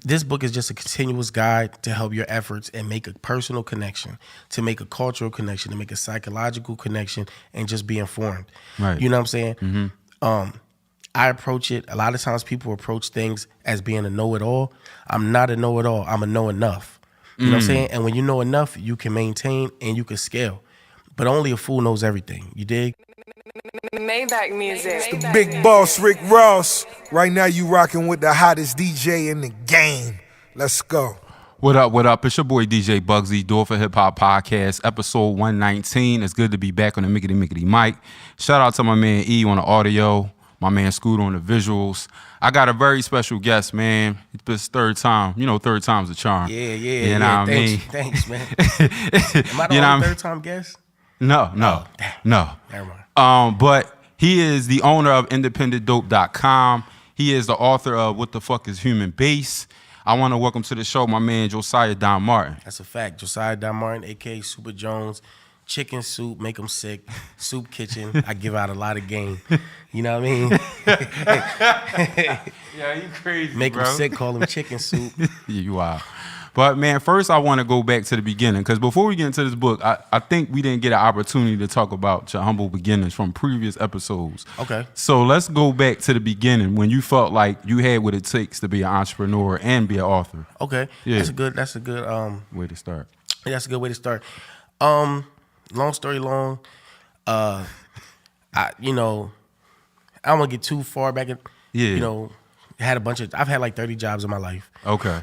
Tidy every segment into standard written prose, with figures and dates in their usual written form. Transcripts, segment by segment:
This book is just a continuous guide to help your efforts and make a personal connection, to make a cultural connection, to make a psychological connection, and just be informed. Right. You know what I'm saying? Mm-hmm. I approach it, a lot of times people approach things as being a know-it-all. I'm not a know-it-all. I'm a know-enough. You know what I'm saying? And when you know enough, you can maintain and you can scale. But only a fool knows everything. You dig? Maybach music. The big boss, Rick Ross. Right now you rocking with the hottest DJ in the game. Let's go. What up, what up? It's your boy DJ Bugsy, iDoIt4HipHop podcast, episode 119. It's good to be back on the Mickety mic. Shout out to my man E on the audio, my man Scooter on the visuals. I got a very special guest, man. It's his third time. You know, third time's a charm. Yeah. You know what I mean? Thanks, man. Am I the only third time guest? No. Never mind. But he is the owner of IndependentDope.com. He is the author of What the Fuck is Human Base. I want to welcome to the show my man Josiah DonMartin. That's a fact. Josiah DonMartin, a.k.a. Super Jones. Chicken soup, make them sick. Soup kitchen, I give out a lot of game. You know what I mean? Yeah, you crazy, Make them sick, call them chicken soup. You are. But, man, first I want to go back to the beginning, because before we get into this book, I think we didn't get an opportunity to talk about your humble beginnings from previous episodes. Okay. So let's go back to the beginning, when you felt like you had what it takes to be an entrepreneur and be an author. Okay. Yeah. That's a good Way to start. That's a good way to start. Long story long, I don't want to get too far back. I've had like 30 jobs in my life. Okay.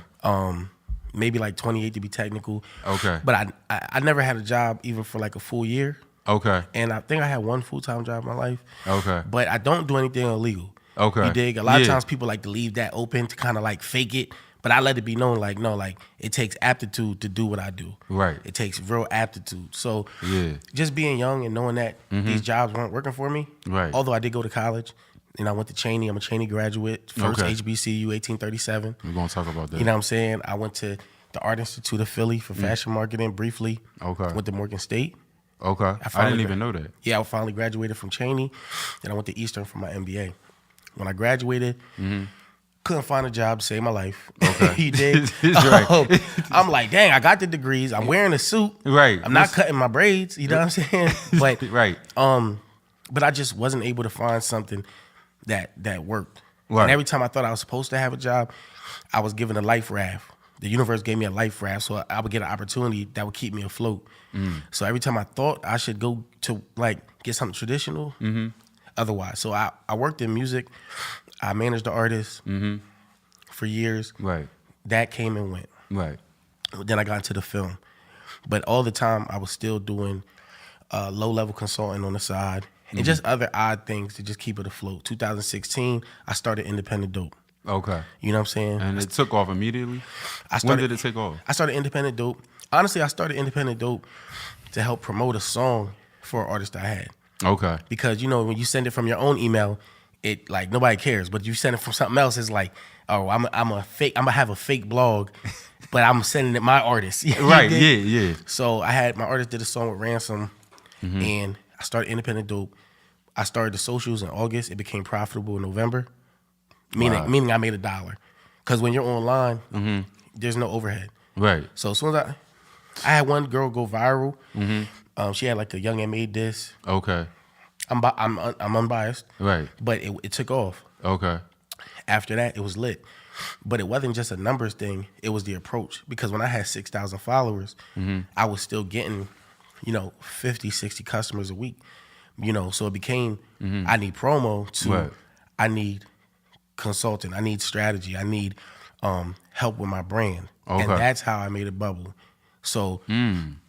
Maybe like 28 to be technical. Okay. But I never had a job even for like a full year. Okay. And I think I had one full-time job in my life. Okay. But I don't do anything illegal. Okay. You dig? A lot of times people like to leave that open to kind of like fake it. But I let it be known, like, no, like, it takes aptitude to do what I do. Right. It takes real aptitude. So Yeah. just being young and knowing that these jobs weren't working for me. Right. Although I did go to college. And I went to Cheney. I'm a Cheney graduate. First Okay. HBCU, 1837. We're going to talk about that. You know what I'm saying? I went to the Art Institute of Philly for fashion marketing briefly. Okay. Went to Morgan State. Okay. I didn't even know that. Yeah, I finally graduated from Cheney. Then I went to Eastern for my MBA. When I graduated, couldn't find a job to save my life. Okay. You dig? Right. I'm like, dang, I got the degrees. I'm wearing a suit. Right. I'm not cutting my braids. You know what I'm saying? But Right. but I just wasn't able to find something that worked. Right. And every time I thought I was supposed to have a job, I was given a life raft. The universe gave me a life raft, so I would get an opportunity that would keep me afloat. So every time I thought I should go to like get something traditional, otherwise. So I worked in music. I managed the artists for years. Right. That came and went. Right. Then I got into the film. But all the time I was still doing low-level consulting on the side and just other odd things to just keep it afloat. 2016, I started Independent Dope. Okay. You know what I'm saying? And it took off immediately? When did it take off? I started Independent Dope. Honestly, I started Independent Dope to help promote a song for an artist I had. Okay. Because, when you send it from your own email, it like nobody cares. But you send it from something else, it's like, oh, I'm gonna have a fake blog, but I'm sending it my artist. Right, yeah. So my artist did a song with Ransom, and I started Independent Dope. I started the socials in August. It became profitable in November, meaning I made $1. Because when you're online, there's no overhead. Right. So as soon as I had one girl go viral. She had like a Young M.A. diss. Okay. I'm unbiased. Right. But it took off. Okay. After that, it was lit. But it wasn't just a numbers thing. It was the approach. Because when I had 6,000 followers, I was still getting, 50, 60 customers a week. So it became, I need promo to, I need consulting. I need strategy. I need help with my brand. Okay. And that's how I made a bubble. So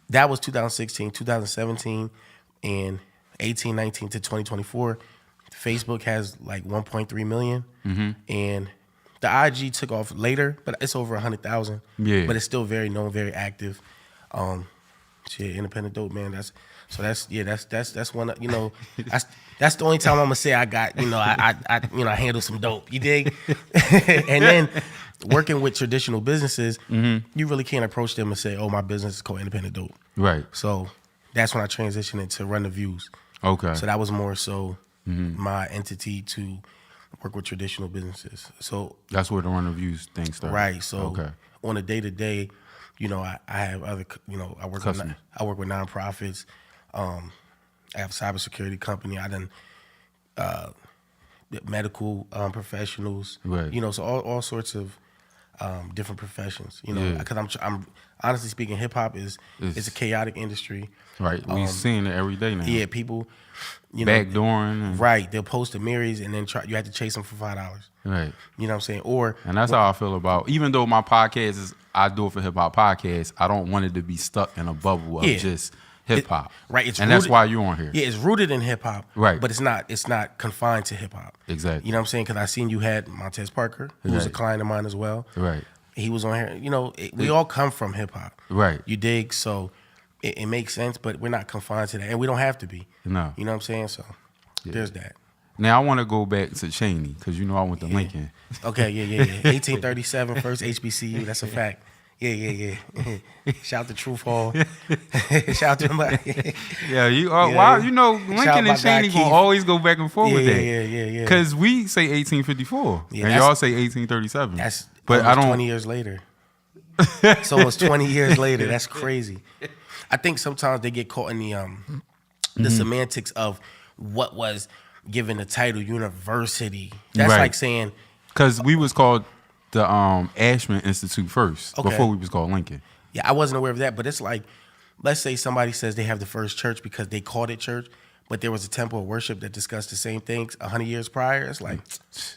that was 2016, 2017, and 18, 19 to 2024. Facebook has like 1.3 million. And the IG took off later, but it's over 100,000. Yeah. But it's still very known, very active. Independent Dope, man. That's one. That's the only time I'm gonna say I got. I handle some dope. You dig? And then working with traditional businesses, you really can't approach them and say, "Oh, my business is called Independent Dope." Right. So that's when I transitioned into Run the Views. Okay. So that was more so my entity to work with traditional businesses. So That's where the run reviews thing started. right. So okay. on a day to day, I have other, I work Customers. with nonprofits. I have a cybersecurity company. I done medical professionals. Right. So all sorts of different professions. Yeah. Because I'm honestly speaking, hip hop is a chaotic industry. Right. We seeing it every day now. Yeah, people, Backdooring. And, right? They'll post the Marys and then you have to chase them for $5. Right. You know what I'm saying? Or And that's how I feel about, even though my podcast is I Do It For Hip Hop podcast, I don't want it to be stuck in a bubble of Yeah. just hip hop. Right. And that's why you're on here. Yeah, it's rooted in hip hop. Right. But it's not confined to hip hop. Exactly. You know what I'm saying? Because I seen you had Montez Parker, who was a Right. client of mine as well. Right. He was on here. We all come from hip hop. Right. You dig? So it makes sense, but we're not confined to that, and we don't have to be. No. You know what I'm saying? So there's that. Now I want to go back to Cheney because I went to Lincoln. Okay, yeah. 1837, first HBCU. That's a fact. Yeah. Shout out to Truth Hall. Shout out to my. Yeah, Yeah. Lincoln Shout out my and Cheney guy, gonna Keith. always go back and forth with that. Yeah. Because we say 1854 Yeah, and that's- y'all say 1837. That's but almost I don't. 20 years later. It's almost 20 years later. That's crazy. I think sometimes they get caught in the semantics of what was given the title university. That's Right. like saying, Because we was called the Ashman Institute first Okay. before we was called Lincoln. yeah, I wasn't aware of that, but it's like, let's say somebody says they have the first church because they called it church, but there was a temple of worship that discussed the same things 100 years prior. It's like,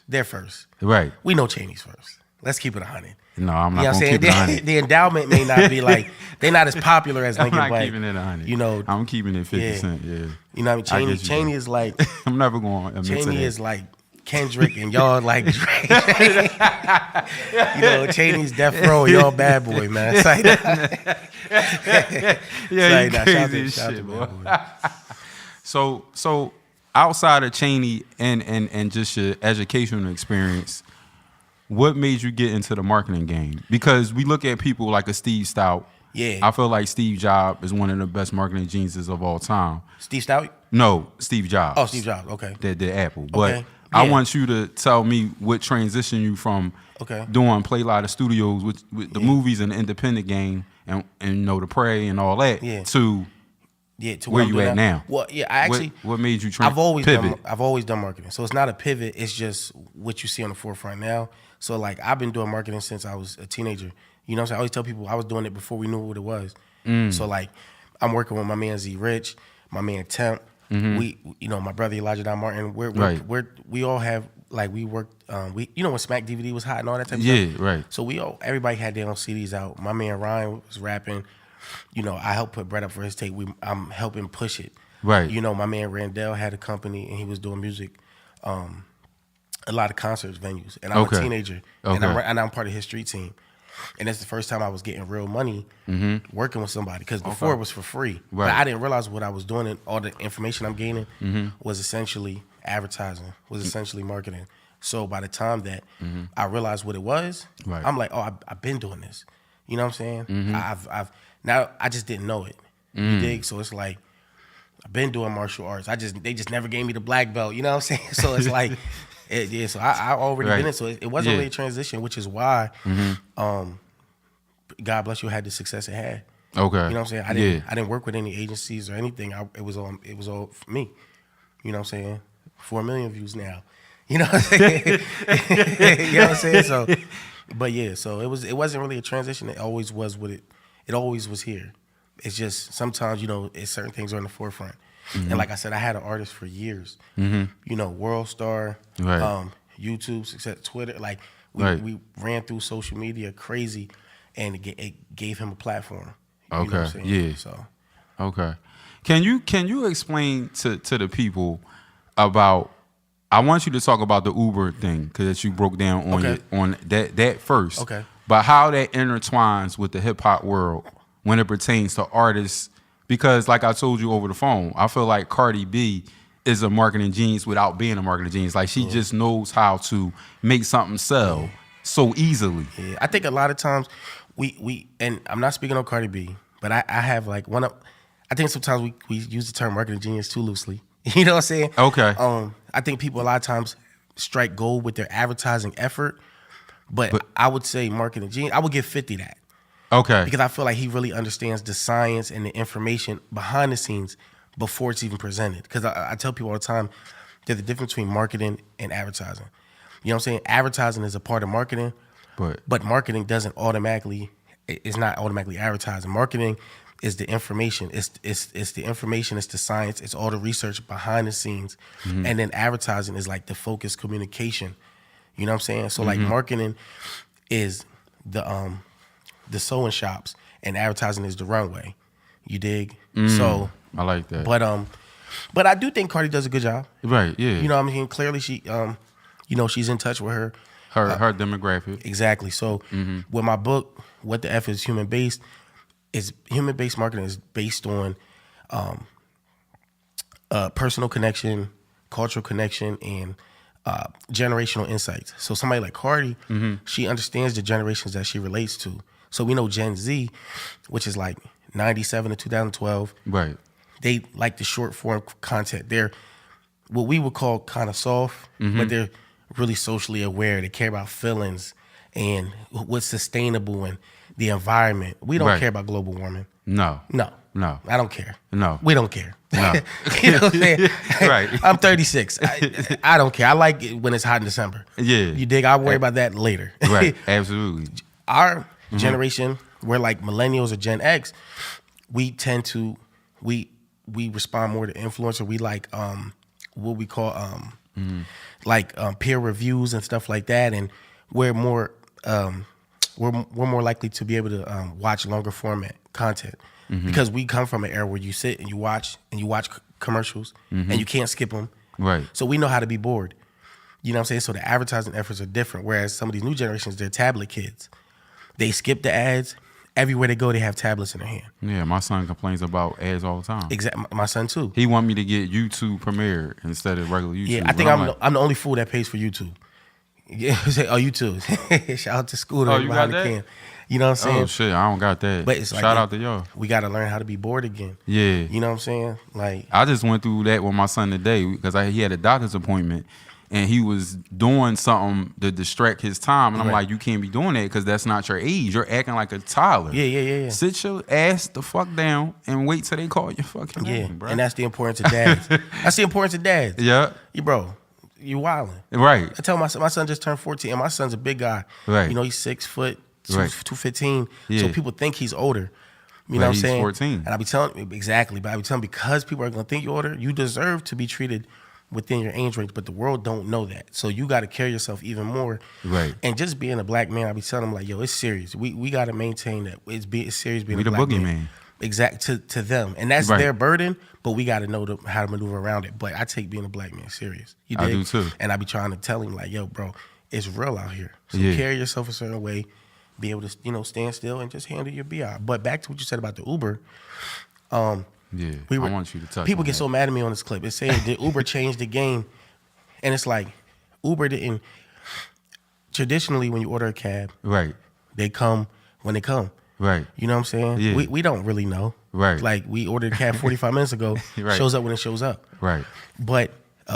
they're first. Right. We know Cheney's first. Let's keep it 100. No, I'm You not know what I'm gonna saying? keep it 100. The endowment may not be like, they're not as popular as I'm Lincoln, not but keeping it 100. you know, I'm keeping it 50 yeah. cent. Yeah. you know what I I mean? get you, Cheney bro. is like, I'm never going to admit to Cheney that. is like Kendrick and y'all like Drake. Cheney's Death Row, y'all Bad Boy, man. It's like, Yeah, you shout out crazy as shout out shit, to boy. Bad Boy. So outside of Cheney and just your educational experience, what made you get into the marketing game? Because we look at people like a Steve Stout. Yeah. I feel like Steve Jobs is one of the best marketing geniuses of all time. Steve Stout? No, Steve Jobs. Oh, Steve Jobs, okay. That did Apple. But Okay. I Yeah. want you to tell me what transitioned you from Okay. doing Play Lotta Studios with the movies and the independent game and the Prey and all that Yeah. to Yeah, to where I'm you doing at now. Well, yeah, I actually, what made you I've always pivot? done marketing. So it's not a pivot. It's just what you see on the forefront now. So like I've been doing marketing since I was a teenager. You know what I'm saying? I always tell people I was doing it before we knew what it was. So like I'm working with my man Z Rich, my man Temp. We, my brother Elijah DonMartin. Right. We all have like we worked. When Smack DVD was hot and all that type of Yeah, stuff. right. So everybody had their own CDs out. My man Ryan was rapping. I helped put Brett up for his tape. I'm helping push it. Right. My man Randell had a company and he was doing music, a lot of concerts, venues. And I'm Okay. a teenager, Okay. and I'm part of his street team. And that's the first time I was getting real money working with somebody. Because before it was for free. Right. But I didn't realize what I was doing and all the information I'm gaining was essentially advertising, was essentially marketing. So by the time that I realized what it was, Right. I'm like, oh, I've been doing this. You know what I'm saying? I've now I just didn't know it. You dig? So it's like I've been doing martial arts. They just never gave me the black belt. You know what I'm saying? So it's like, so I already Right. been in. So it wasn't Yeah. really a transition, which is why, God bless you, had the success it had. Okay. You know what I'm saying? I didn't work with any agencies or anything. It was all for me. You know what I'm saying? 4 million views now. You know what I'm saying? You know what I'm saying? So, but yeah, so it wasn't really a transition. It always was it always was here. It's just sometimes, certain things are in the forefront. And like I said, I had an artist for years. World Star, Right. YouTube, success, Twitter. Like Right. we ran through social media crazy, and it gave him a platform. You know Okay. what I'm saying? Yeah. So Okay. Can you explain to the people about? I want you to talk about the Uber thing because you broke down on Okay. on that first. Okay. But how that intertwines with the hip hop world when it pertains to artists, because like I told you over the phone, I feel like Cardi B is a marketing genius without being a marketing genius. Like she just knows how to make something sell so easily. yeah, I think a lot of times we and I'm not speaking on Cardi B, but I have like I think sometimes we use the term marketing genius too loosely. You know what I'm saying? Okay. I think people a lot of times strike gold with their advertising effort. But I would say marketing genius, I would give 50 that. Okay. Because I feel like he really understands the science and the information behind the scenes before it's even presented. Because I tell people all the time, there's a difference between marketing and advertising. You know what I'm saying? Advertising is a part of marketing, but marketing doesn't automatically, it's not automatically advertising. Marketing is the information. It's the information, it's the science, it's all the research behind the scenes. And then advertising is like the focused communication. You know what I'm saying? So like marketing is the sewing shops and advertising is the runway. You dig? So I like that. But I do think Cardi does a good job. Right, yeah. You know what I mean? Clearly she she's in touch with her demographic. Exactly. So with my book, What the F is Human Based, is human based marketing is based on personal connection, cultural connection, and generational insights. So somebody like Cardi, she understands the generations that she relates to. So we know Gen Z, which is like 97 to 2012. Right. They like the short form content. They're what we would call kind of soft, but they're really socially aware. They care about feelings and what's sustainable and the environment. We don't care about global warming. No. I don't care. No. We don't care. No. You know what I'm saying? Right. I'm 36. I don't care. I like it when it's hot in December. Yeah. You dig? I'll worry about that later. Right. Absolutely. Our generation, we're like millennials or Gen X, we tend to, we respond more to influencer. We like what we call peer reviews and stuff like that. And we're more more likely to be able to watch longer format content because we come from an era where you sit and you watch commercials and you can't skip them. Right. So we know how to be bored. You know what I'm saying? So the advertising efforts are different. Whereas some of these new generations, they're tablet kids. They skip the ads. Everywhere they go, they have tablets in their hand. Yeah, my son complains about ads all the time. Exactly, my son too. He want me to get YouTube Premiere instead of regular YouTube. Yeah, I think I'm the only fool that pays for YouTube. Yeah, YouTube. Shout out to Scooter. Oh, you got that? Can. You know what I'm saying? Oh shit, I don't got that. But it's like, shout out to y'all. We got to learn how to be bored again. Yeah. You know what I'm saying? Like I just went through that with my son today because he had a doctor's appointment. And he was doing something to distract his time. And I'm like, you can't be doing that because that's not your age. You're acting like a toddler. Yeah. Sit your ass the fuck down and wait till they call your fucking name, bro. And that's the importance of dads. That's the importance of dads. Yeah. You wilding. Right. I tell my son just turned 14, and my son's a big guy. Right. You know, he's 6 foot, right. 215. Yeah. So people think he's older. You know what I'm he's saying? 14. And I be telling, exactly, but I be telling because people are going to think you're older, you deserve to be treated within your age range, but the world don't know that. So you got to carry yourself even more. Right. And just being a black man, I be telling them like, yo, it's serious. We got to maintain that. It's serious being we a black man. We the boogeyman. Exact to them. And that's their burden, but we got to know how to maneuver around it. But I take being a black man serious. You dig? I do too. And I be trying to tell him like, yo, bro, it's real out here. So carry yourself a certain way, be able to, stand still and just handle your BI. But back to what you said about the Uber. I want you to touch. People get so mad at me on this clip. It's saying did Uber change the game? And it's like Uber didn't. Traditionally, when you order a cab, right, they come when they come. Right. You know what I'm saying? Yeah. We don't really know. Right. Like we ordered a cab 45 minutes ago. Right. Shows up when it shows up. Right. But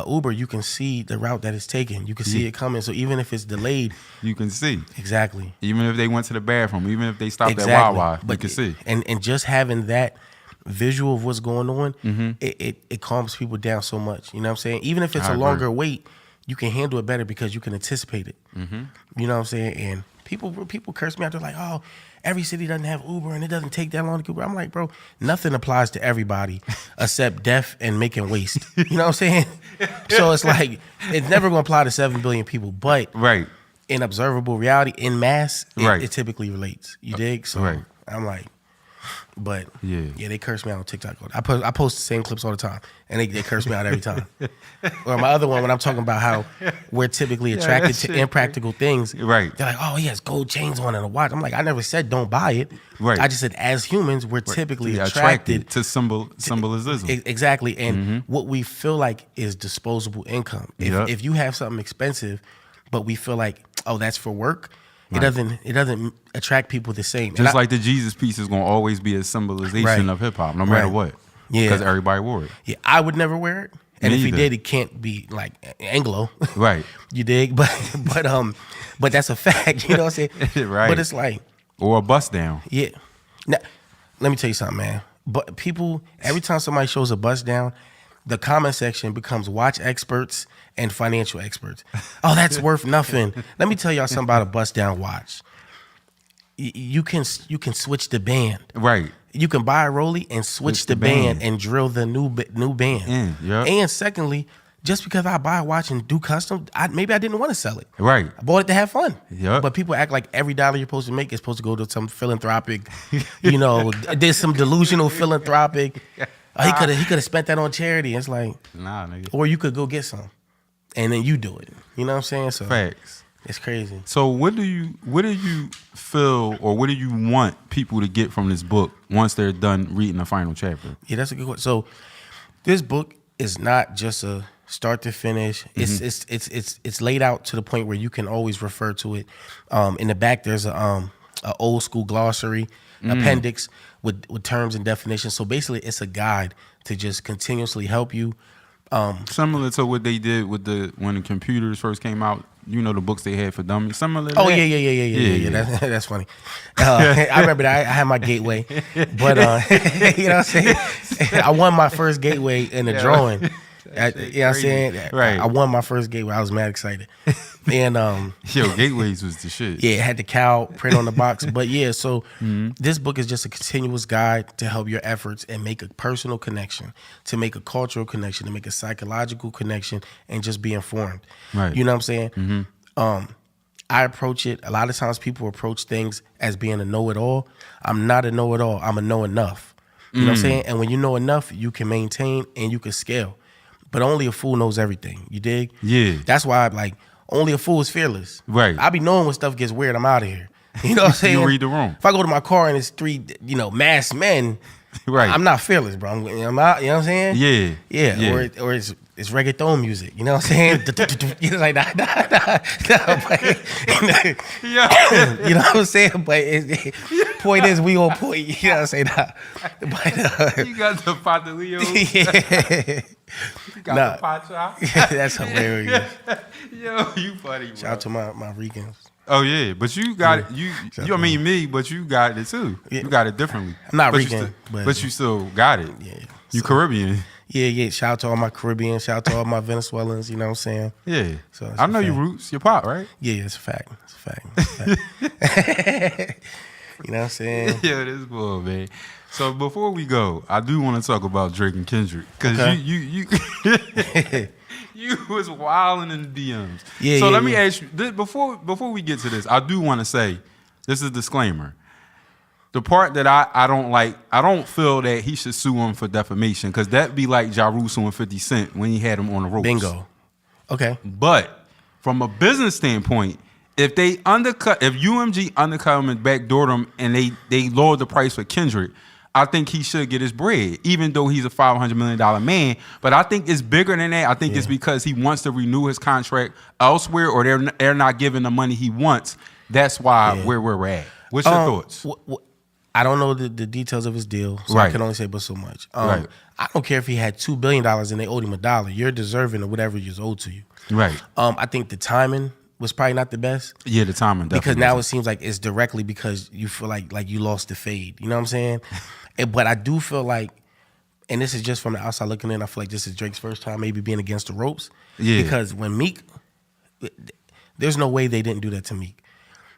Uber, you can see the route that it's taking. You can see it coming. So even if it's delayed, you can see. Exactly. Even if they went to the bathroom, even if they stopped at Wawa, you can see. And just having that visual of what's going on, it calms people down so much. You know what I'm saying? Even if it's a longer wait, you can handle it better because you can anticipate it. You know what I'm saying? And people curse me out. They're like, oh, every city doesn't have Uber and it doesn't take that long to get Uber. I'm like, bro, nothing applies to everybody except death and making waste. You know what I'm saying? So it's like, it's never going to apply to 7 billion people. But in observable reality, in mass, it typically relates. You dig? So I'm like, but they curse me out on TikTok. I post the same clips all the time, and they curse me out every time. Or my other one, when I'm talking about how we're typically attracted to impractical things, they're like, oh, he has gold chains on and a watch. I'm like, I never said don't buy it. I just said as humans, we're typically attracted to symbolism. Exactly, and what we feel like is disposable income. If you have something expensive, but we feel like, oh, that's for work, it doesn't attract people the same. Just like the Jesus piece is going to always be a symbolization of hip hop, no matter what. Yeah, because everybody wore it. Yeah, I would never wear it, And Me if he either. did, he can't be like Anglo. Right. You dig? But that's a fact. You know what I'm saying? Right. But it's like, Or a bust down. yeah. Now, let me tell you something, man. But people, every time somebody shows a bust down, the comment section becomes watch experts and financial experts. Oh, that's worth nothing. Let me tell y'all something about a bust down watch. You can switch the band. Right. You can buy a Rollie and switch the band and drill the new band. Yep. And secondly, just because I buy a watch and do custom, maybe I didn't want to sell it. Right. I bought it to have fun. Yep. But people act like every dollar you're supposed to make is supposed to go to some philanthropic, there's some delusional philanthropic. Oh, he could have spent that on charity. It's like, Nah, nigga. or you could go get some, and then you do it. You know what I'm saying? So Facts. it's crazy. So what do you feel, or what do you want people to get from this book once they're done reading the final chapter? Yeah, that's a good question. So this book is not just a start to finish. It's laid out to the point where you can always refer to it. In the back, there's a old school glossary appendix with terms and definitions. So basically, it's a guide to just continuously help you. Similar to what they did with when the computers first came out. You know, the books they had for dummies. Similar to Oh that. yeah. That's funny. I remember that I had my gateway, but you know what I'm saying. I won my first gateway in the drawing. You know what I'm saying? Right. I won my first gateway. I was mad excited. And Yo, Gateways was the shit. yeah, it had the cow print on the box. But yeah, so this book is just a continuous guide to help your efforts and make a personal connection, to make a cultural connection, to make a psychological connection, and just be informed. Right. You know what I'm saying? I approach it, a lot of times people approach things as being a know-it-all. I'm not a know-it-all. I'm a know-enough. You know what I'm saying? And when you know enough, you can maintain and you can scale. But only a fool knows everything. You dig? Yeah. That's why I'm like, only a fool is fearless. Right. I be knowing when stuff gets weird, I'm out of here. You know what I'm saying? You read the room. If I go to my car and it's three, masked men, Right. I'm not fearless, bro. I'm out, you know what I'm saying? Yeah. Yeah. Or it's reggaeton music. You know what I'm saying? It's like, nah. Yeah. You know what I'm saying? But point is, we on point. You know what I'm saying? Nah. But, You got the Pataleo. yeah. You got Nah. the Pacha. That's hilarious. Yo, you funny, bro. Shout out to my Ricans. Oh yeah, but you got it. You I mean me, but you got it too. Yeah. You got it differently. I'm not but Rican, but you still got it. Yeah. You So- Caribbean. Yeah. Shout out to all my Caribbean. Shout out to all my Venezuelans. You know what I'm saying? Yeah. So it's I a know your fact. roots. Your pop, right? Yeah, it's a fact. It's a fact. You know what I'm saying? Yeah, this boy, man. So before we go, I do want to talk about Drake and Kendrick because Okay. you you was wilding in the DMs. Yeah, So yeah, let me yeah. ask you before we get to this. I do want to say this is a disclaimer. The part that I don't like, I don't feel that he should sue him for defamation because that'd be like Ja Rule suing 50 Cent when he had him on the ropes. Bingo. Okay. But from a business standpoint, if UMG undercut him and backdoored him and they lowered the price for Kendrick, I think he should get his bread, even though he's a $500 million man. But I think it's bigger than that. I think it's because he wants to renew his contract elsewhere, or they're not giving the money he wants. That's why where we're at. What's your thoughts? I don't know the details of his deal, so Right. I can only say but so much. Right. I don't care if he had $2 billion and they owed him $1. You're deserving of whatever is owed to you. Right. I think the timing was probably not the best. Yeah, the timing definitely. Because now it wasn't. seems like it's directly because you feel like you lost the fade. You know what I'm saying? But I do feel like, and this is just from the outside looking in, I feel like this is Drake's first time maybe being against the ropes. Yeah. Because when Meek, there's no way they didn't do that to Meek.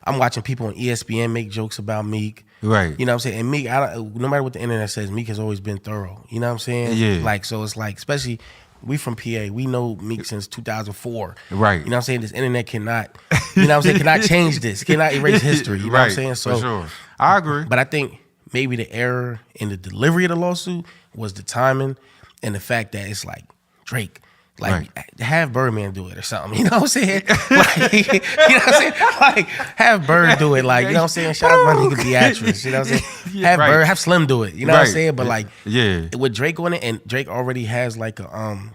I'm watching people on ESPN make jokes about Meek. Right. You know what I'm saying? And Meek, no matter what the internet says, Meek has always been thorough. You know what I'm saying? Yeah. Like, so it's like, especially, we from PA. We know Meek since 2004. Right. You know what I'm saying? This internet cannot, you know what I'm saying, cannot change this, cannot erase history. You know what I'm saying? So, for sure. I agree. But I think maybe the error in the delivery of the lawsuit was the timing and the fact that it's like Drake. Like, have Birdman do it or something. You know what I'm saying? Like, you know what I'm saying? Like, have Bird do it. Like, you know what I'm saying? Shout out my nigga Beatrice. You know what I'm saying? Yeah, Bird, have Slim do it. You know what I'm saying? But like, yeah, with Drake on it, and Drake already has like a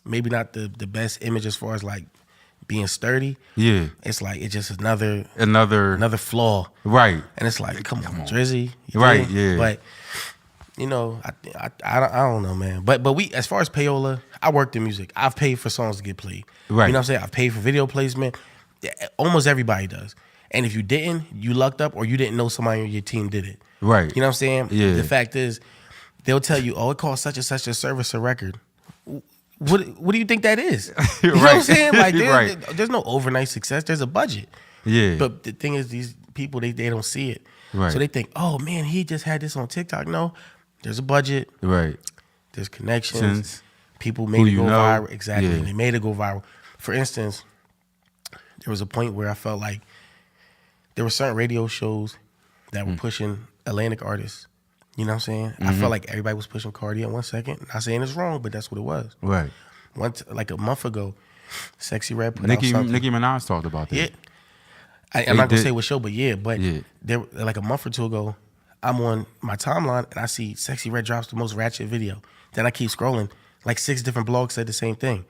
maybe not the best image as far as like being sturdy. Yeah. It's like it's just another Another flaw. right. And it's like, come on, Drizzy. Right, know? yeah. But you know, I don't know, man. But we, as far as payola, I worked in music. I've paid for songs to get played. Right. You know what I'm saying? I've paid for video placement. Almost everybody does. And if you didn't, you lucked up, or you didn't know somebody on your team did it. Right. You know what I'm saying? Yeah. The fact is, they'll tell you, oh, it costs such and such to service a record. What do you think that is? You know what I'm saying? Like, there's no overnight success. There's a budget. Yeah. But the thing is, these people, they don't see it. Right. So they think, oh, man, he just had this on TikTok. No, there's a budget. Right. There's connections. People made Who it you go know. viral. Exactly. Yeah. They made it go viral. For instance, there was a point where I felt like there were certain radio shows that were pushing Atlantic artists. You know what I'm saying? I felt like everybody was pushing Cardi at 1 second. Not saying it's wrong, but that's what it was. Right. Like a month ago, Sexy Red put out Nicki something. Minaj talked about that. Yeah. I'm not going to say what show, but there, like a month or two ago, I'm on my timeline and I see Sexy Red drops the most ratchet video. Then I keep scrolling. Like 6 different blogs said the same thing.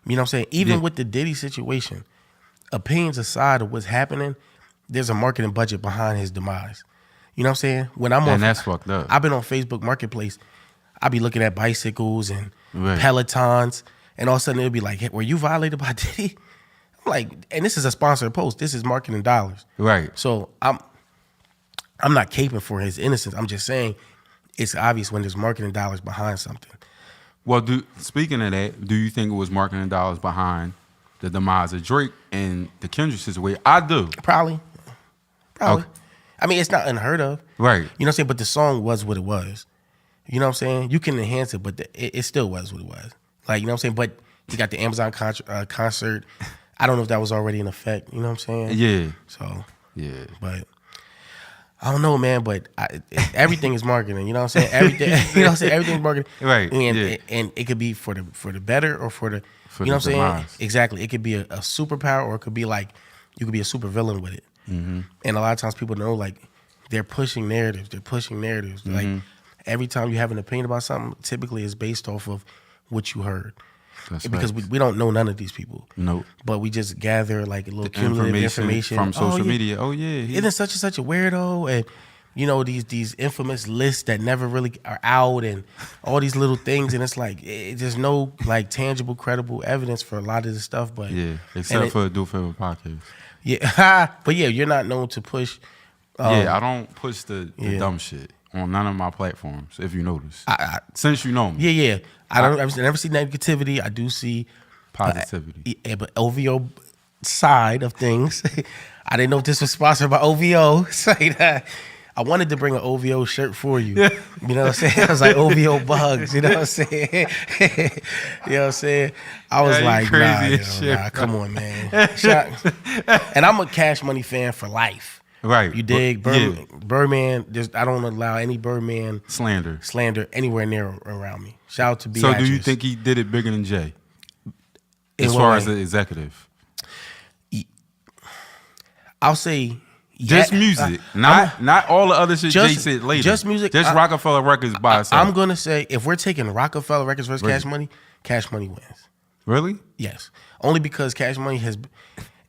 You know what I'm saying? Even with the Diddy situation, opinions aside of what's happening, there's a marketing budget behind his demise. You know what I'm saying? When I'm And that's fucked up. I've been on Facebook Marketplace. I be looking at bicycles and Pelotons, and all of a sudden it'll be like, hey, were you violated by Diddy? I'm like, and this is a sponsored post. This is marketing dollars. Right. So I'm not caping for his innocence. I'm just saying it's obvious when there's marketing dollars behind something. Well, speaking of that, do you think it was marketing dollars behind the demise of Drake and the Kendrick situation? I do. Probably. Okay. I mean, it's not unheard of. Right. You know what I'm saying? But the song was what it was. You know what I'm saying? You can enhance it, but it still was what it was. Like, you know what I'm saying? But you got the Amazon concert. I don't know if that was already in effect. You know what I'm saying? Yeah. So, Yeah. but I don't know, man. But everything is marketing. You know what I'm saying? Everything. You know what I'm saying? Everything's marketing. Right. And it could be for the better or for the you know what I'm saying? demise. Exactly. It could be a superpower, or it could be like you could be a super villain with it. Mm-hmm. And a lot of times people know, like, they're pushing narratives. Mm-hmm. Like, every time you have an opinion about something, typically it's based off of what you heard. That's because facts. we don't know none of these people. Nope. But we just gather like a little cumulative information from social media. Oh yeah. Isn't such and such a weirdo? And you know, these infamous lists that never really are out, and all these little things, and it's like there's no like tangible, credible evidence for a lot of this stuff. But Yeah. Except for Do For Hip Hop podcast. yeah, but yeah, you're not known to push. Yeah, I don't push the dumb shit on none of my platforms, if you notice. Since you know me. Yeah. I never see negativity. I do see Positivity. but OVO side of things. I didn't know if this was sponsored by OVO. Say that. I wanted to bring an OVO shirt for you. You know what I'm saying? I was like, OVO bugs. You know what I'm saying? You know what I'm saying? I was like, nah, come on, man. And I'm a Cash Money fan for life. Right. You dig? Birdman, I don't allow any Birdman slander anywhere near around me. Shout out to B. So do you think he did it bigger than Jay? As far as the executive? I'll say just music. Not all the other shit Jay said later. Just music. Just Rockefeller Records by itself. I'm gonna say if we're taking Rockefeller Records versus Cash Money wins. Really? Yes. Only because Cash Money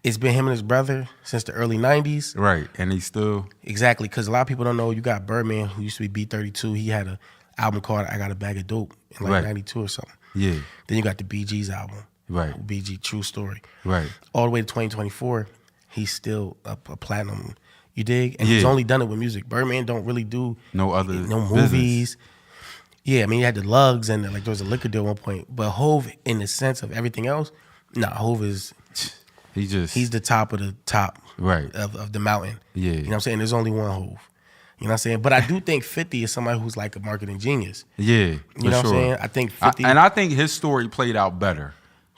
it's been him and his brother since the early 90s. Right. And he's still... Exactly, because a lot of people don't know, you got Birdman, who used to be B32. He had an album called I Got a Bag of Dope in like 92 or something. Yeah. Then you got the BG's album. Right. BG True Story. Right. All the way to 2024, he's still a platinum. You dig? And he's only done it with music. Birdman don't really do... No movies. Business. Yeah, I mean, he had the lugs and there was a liquor deal at one point. But Hove, in the sense of everything else, Hove is... He's the top of the top of the mountain. Yeah. You know what I'm saying? There's only one Hove. You know what I'm saying? But I do think 50 is somebody who's like a marketing genius. Yeah. You know what I'm saying? I think 50... I think his story played out better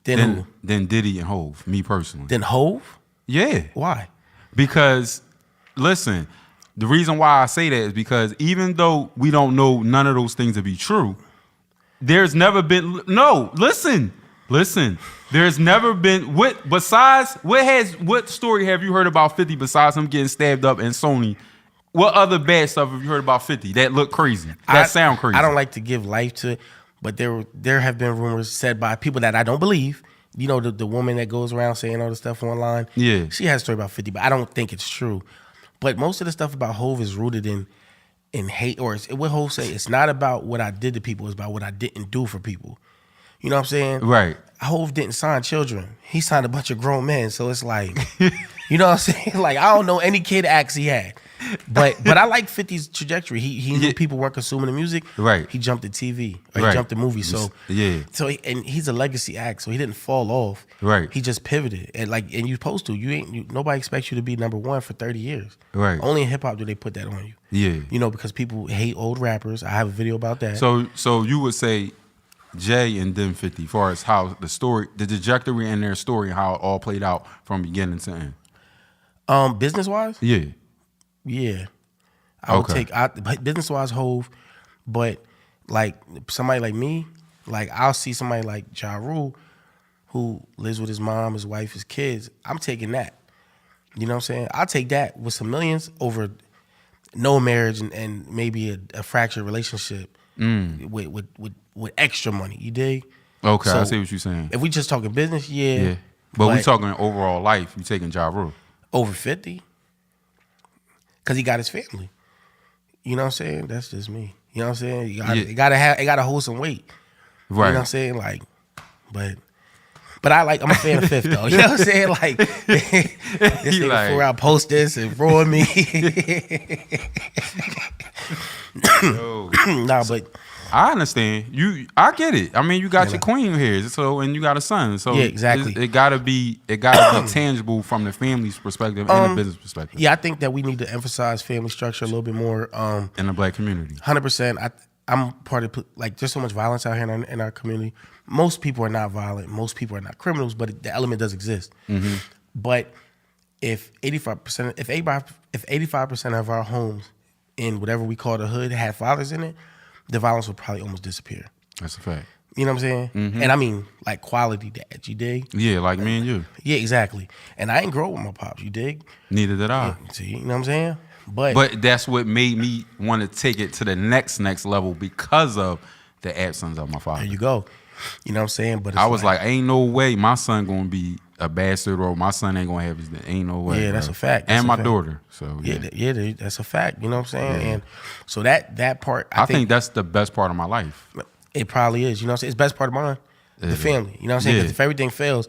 than Diddy and Hove, me personally. Than Hove? Yeah. Why? Because, listen, the reason why I say that is because even though we don't know none of those things to be true, there's never been... No, listen. There's never been what story have you heard about 50 besides him getting stabbed up and Sony? What other bad stuff have you heard about 50 that look crazy? That sound crazy. I don't like to give life to it, but there have been rumors said by people that I don't believe. You know, the woman that goes around saying all the stuff online. Yeah. She has a story about 50, but I don't think it's true. But most of the stuff about Hove is rooted in and hate, or what Hov say, it's not about what I did to people, it's about what I didn't do for people. You know what I'm saying? Right. Hov didn't sign children. He signed a bunch of grown men. So it's like, you know what I'm saying? Like, I don't know any kid acts he had. But I like 50's trajectory. He knew people weren't consuming the music. Right. He jumped to TV. Or he jumped to movies. So and he's a legacy act. So he didn't fall off. Right. He just pivoted. And you're supposed to. Nobody expects you to be number one for 30 years. Right. Only in hip hop do they put that on you. Yeah. You know, because people hate old rappers. I have a video about that. So you would say Jay and then 50, as far as how the story, the trajectory in their story, and how it all played out from beginning to end. Business wise? Yeah. Yeah. I would take business wise Hov, but like somebody like me, like I'll see somebody like Ja Rule who lives with his mom, his wife, his kids. I'm taking that. You know what I'm saying? I'll take that with some millions over no marriage and maybe a fractured relationship with extra money. You dig? Okay, So I see what you're saying. if we just talking business, yeah. But we talking overall life, you taking Ja Rule. Over 50. Cause he got his family. You know what I'm saying? That's just me. You know what I'm saying? It gotta hold some weight. Right. You know what I'm saying? Like, but I'm a fan of Fifth though. You know what I'm saying? Like this nigga for out post this and ruin me. Nah, but I understand. I get it. I mean, you got your queen here, and you got a son. So yeah, exactly. It gotta be tangible from the family's perspective and the business perspective. Yeah, I think that we need to emphasize family structure a little bit more. In the black community. 100%. I'm part of, like, there's so much violence out here in our community. Most people are not violent. Most people are not criminals, but the element does exist. Mm-hmm. But if 85% of our homes in whatever we call the hood had fathers in it, the violence would probably almost disappear. That's a fact. You know what I'm saying? Mm-hmm. And I mean, like, quality dads, you dig? Yeah, like me and you. Yeah, exactly. And I ain't grow up with my pops, you dig? Neither did I. Yeah, see, you know what I'm saying? But that's what made me want to take it to the next level because of the absence of my father. There you go. You know what I'm saying? But I was like, ain't no way my son gonna be a bastard, or my son ain't gonna have his. Ain't no way. Yeah, that's a fact. And my daughter. So yeah, that's a fact. You know what I'm saying? Yeah. And so that part, I think that's the best part of my life. It probably is. You know what I'm saying? It's the best part of mine. The family. You know what I'm saying? Because if everything fails,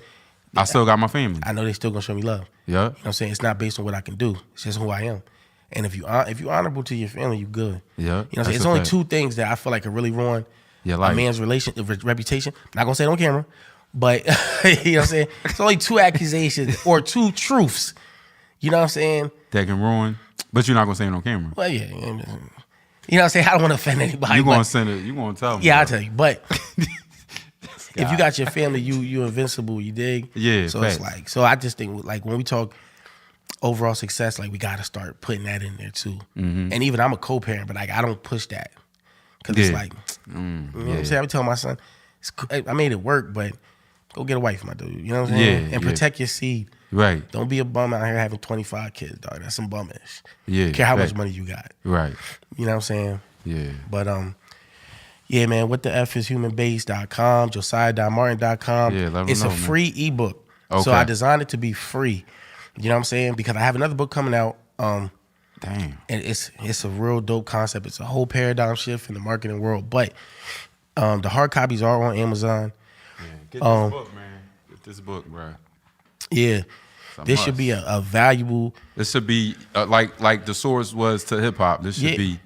I still got my family. I know they still gonna show me love. Yeah. You know what I'm saying? It's not based on what I can do. It's just who I am. And if you honorable to your family, you good. Yeah. You know what I'm saying? It's only two things that I feel like are really ruin a man's reputation. I'm not gonna say it on camera, but you know what I'm saying? It's only two accusations or two truths. You know what I'm saying? That can ruin. But you're not gonna say it on camera. Well, yeah. You know what I'm saying? I don't want to offend anybody. You're gonna send it. You're gonna tell me. Yeah, I'll tell you. But if you got your family, you invincible. You dig? Yeah. So it's like, so I just think, like, when we talk overall success, like, we got to start putting that in there too. Mm-hmm. And even I'm a co-parent, but like, I don't push that because it's like, you know what I'm saying? I would tell my son, I made it work, but go get a wife, my dude. You know what I'm saying? And protect your seed. Right. Don't be a bum out here having 25 kids, dog. That's some bummish. Yeah. Care how much money you got. Right. You know what I'm saying? Yeah. But yeah, man, what the F is humanbase.com, Josiah DonMartin.com. Yeah, let me it's know, a free ebook. Okay. So I designed it to be free. You know what I'm saying? Because I have another book coming out. Damn. And it's a real dope concept. It's a whole paradigm shift in the marketing world. But the hard copies are on Amazon. Yeah, get this book, man. Get this book, bro. Yeah. This should be a valuable. This should be like the source was to hip hop. This should be.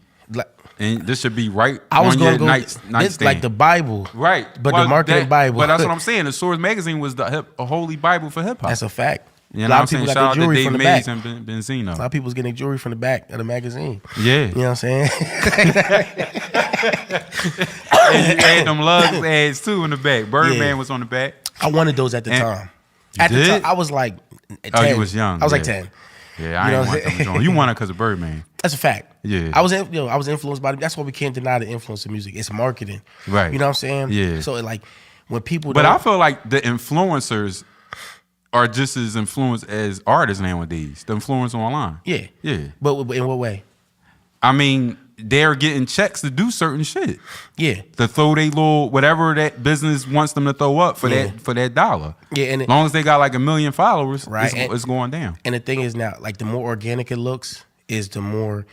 And this should be right on your nightstand. It's like the Bible. Right. But the marketing Bible. But that's what I'm saying. The Source magazine was a holy Bible for hip hop. That's a fact. You know what I'm saying? Shout out to Dave Mays and Benzino. A lot of people's getting jewelry from the back of the magazine. Yeah. You know what I'm saying? And you had them lugs ads too in the back. Birdman was on the back. I wanted those at the time. At the time, I was like 10. Oh, you was young. I was like 10. Yeah, I ain't want them joints. You want it because of Birdman. That's a fact. Yeah. I was influenced by it. That's why we can't deny the influence of music. It's marketing. Right. You know what I'm saying? Yeah. So like when people But I feel like the influencers are just as influenced as artists nowadays. The influence online. Yeah. Yeah. But in what way? I mean, they're getting checks to do certain shit. Yeah. To throw they little whatever that business wants them to throw up for that dollar. Yeah, and as long as they got like 1 million followers, right, it's going down. And the thing is now, like the more organic it looks, is the more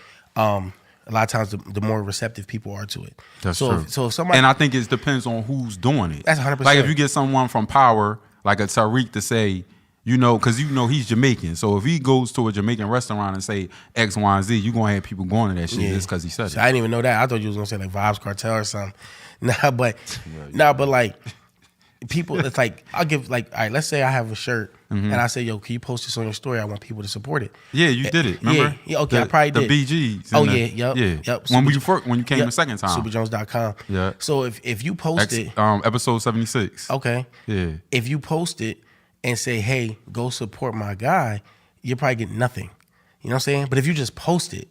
a lot of times the more receptive people are to it. That's so true. If somebody, and I think it depends on who's doing it. That's 100%. Like if you get someone from Power, like a Tariq, to say, because he's Jamaican. So if he goes to a Jamaican restaurant and say X, Y, and Z, you're going to have people going to that shit just because he said so it. I didn't even know that. I thought you was going to say like Vibes Cartel or something. But like people, it's like, I'll give like, all right, let's say I have a shirt and I say, yo, can you post this on your story? I want people to support it. Yeah, you did it. Remember? Yeah, okay, I probably did. The BGs. Oh, yeah, yep. When you came the second time. Superjones.com. Yeah. So if you post it. Episode 76. Okay. Yeah. If you post it and say, hey, go support my guy, you probably get nothing. You know what I'm saying? But if you just post it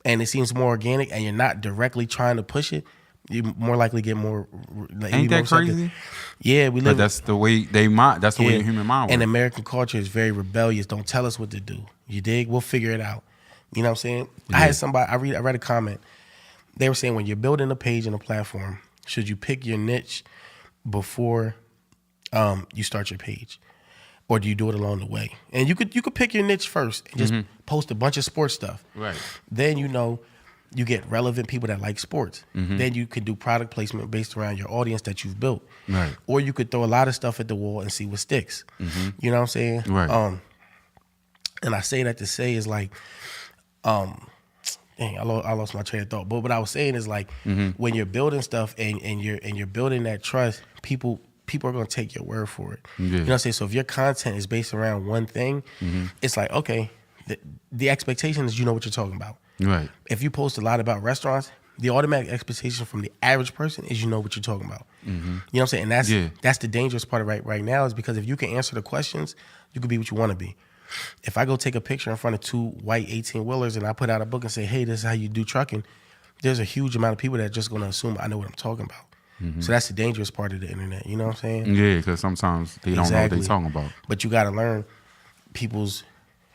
and it seems more organic and you're not directly trying to push it, you more likely get more. Like, ain't that crazy? Something. Yeah, we live. But that's the way that's the way the human mind works. And American culture is very rebellious. Don't tell us what to do. You dig? We'll figure it out. You know what I'm saying? Yeah. I had somebody. I read a comment. They were saying when you're building a page and a platform, should you pick your niche before you start your page, or do you do it along the way? And you could pick your niche first and just post a bunch of sports stuff. Right. Then you get relevant people that like sports. Then you could do product placement based around your audience that you've built. Right. Or you could throw a lot of stuff at the wall and see what sticks. You know what I'm saying? Right. And I say that to say is like, dang, I lost my train of thought. But what I was saying is like, when you're building stuff and you're building that trust, people are gonna take your word for it. Yeah. You know what I'm saying? So if your content is based around one thing, it's like, okay, the expectation is you know what you're talking about. Right. If you post a lot about restaurants, the automatic expectation from the average person is you know what you're talking about. You know what I'm saying? And that's the dangerous part of right now is because if you can answer the questions, you can be what you want to be. If I go take a picture in front of two white 18-wheelers and I put out a book and say, hey, this is how you do trucking, there's a huge amount of people that are just going to assume I know what I'm talking about. So that's the dangerous part of the internet. You know what I'm saying? Yeah, because sometimes they don't know what they're talking about. But you got to learn people's...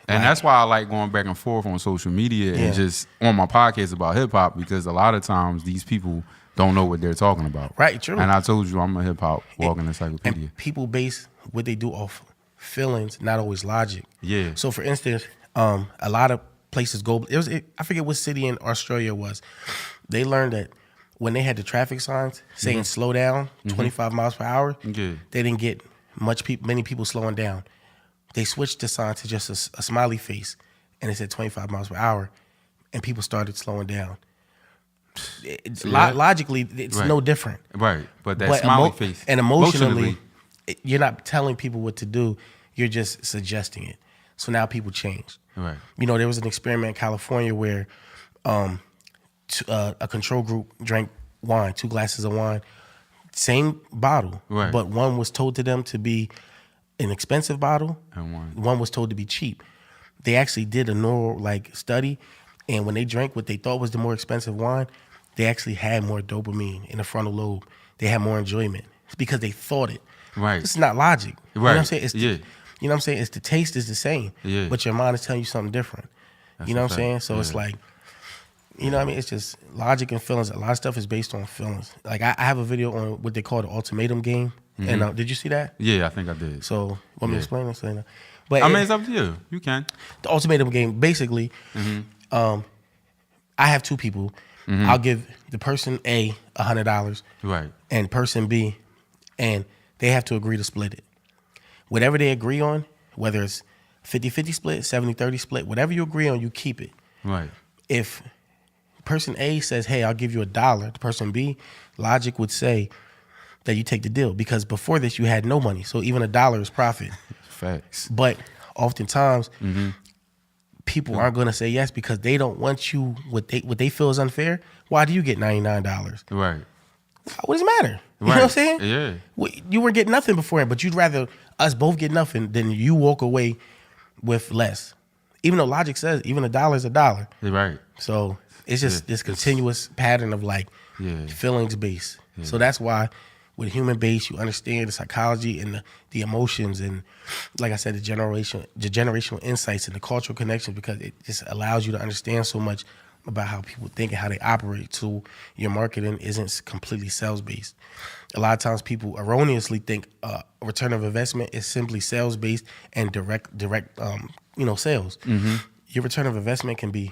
And that's why I like going back and forth on social media and just on my podcast about hip hop, because a lot of times these people don't know what they're talking about. Right, true. And I told you I'm a hip hop walking encyclopedia. And people base what they do off feelings, not always logic. Yeah. So for instance, a lot of places go. I forget what city in Australia it was. They learned that when they had the traffic signs saying slow down, 25 miles per hour, they didn't get many people slowing down. They switched the sign to just a smiley face, and it said 25 miles per hour, and people started slowing down. Logically, it's no different. Right, but that smiley face. And emotionally, you're not telling people what to do. You're just suggesting it. So now people change. Right. There was an experiment in California where a control group drank wine, 2 glasses of wine, same bottle, but one was told to them to be an expensive bottle, and one was told to be cheap. They actually did a neural study, and when they drank what they thought was the more expensive wine, they actually had more dopamine in the frontal lobe. They had more enjoyment. It's because they thought it. Right. This is not logic. Right. You know what I'm saying? You know what I'm saying? It's the taste is the same, but your mind is telling you something different. You know what I'm saying? So it's like, you know what I mean? It's just logic and feelings. A lot of stuff is based on feelings. Like I have a video on what they call the ultimatum game. And did you see that? Yeah, I think I did. So want me to explain it? So, but I mean, it's up to you. You can. The ultimatum game, basically, I have 2 people. I'll give the person A $100, right, and person B, and they have to agree to split it. Whatever they agree on, whether it's 50-50 split, 70-30 split, whatever you agree on, you keep it. Right. If person A says, hey, I'll give you $1, the person B, logic would say that you take the deal, because before this you had no money, so even $1 is profit. Facts. But oftentimes people aren't going to say yes because they don't want you what they feel is unfair. Why do you get $99? Right. What does it matter? You know what I'm saying? Yeah. You weren't getting nothing beforehand, but you'd rather us both get nothing than you walk away with less. Even though logic says even $1 is $1. Right. So it's just this continuous pattern of feelings based. So that's why with human base, you understand the psychology and the emotions and, like I said, the generational insights and the cultural connections, because it just allows you to understand so much about how people think and how they operate. So your marketing isn't completely sales based. A lot of times people erroneously think return of investment is simply sales based and direct sales. Your return of investment can be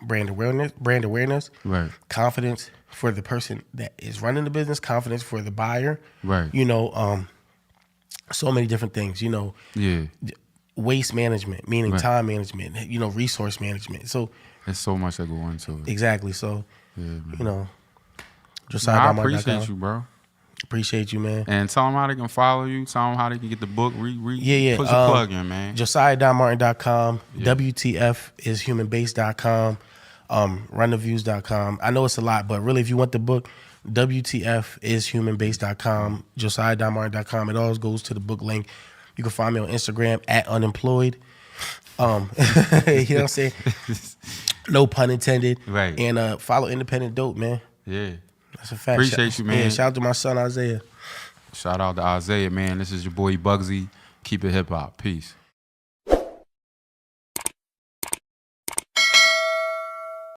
brand awareness, Right. confidence for the person that is running the business, confidence for the buyer. Right. You know, so many different things. You know, Yeah. waste management, meaning Right. time management. You know, resource management. So There's so much that go into it. exactly. So Yeah, man. you know, I Josiah appreciate you, bro. Appreciate you, man. And tell them how they can follow you. Tell them how they can get the book. Yeah. Put your plug in, man. JosiahDonMartin.com. Yeah. WTF is humanbase.com. Runtheviews.com. I know it's a lot, but really, if you want the book, WTF is humanbase.com. JosiahDonMartin.com. It always goes to the book link. You can find me on Instagram at unemployed. You know what I'm saying? No pun intended. Right. And follow Independent Dope, man. Yeah. That's a fact. Appreciate you, man. Yeah, shout out to my son Isaiah. Shout out to Isaiah, man. This is your boy Bugsy. Keep it hip hop. Peace.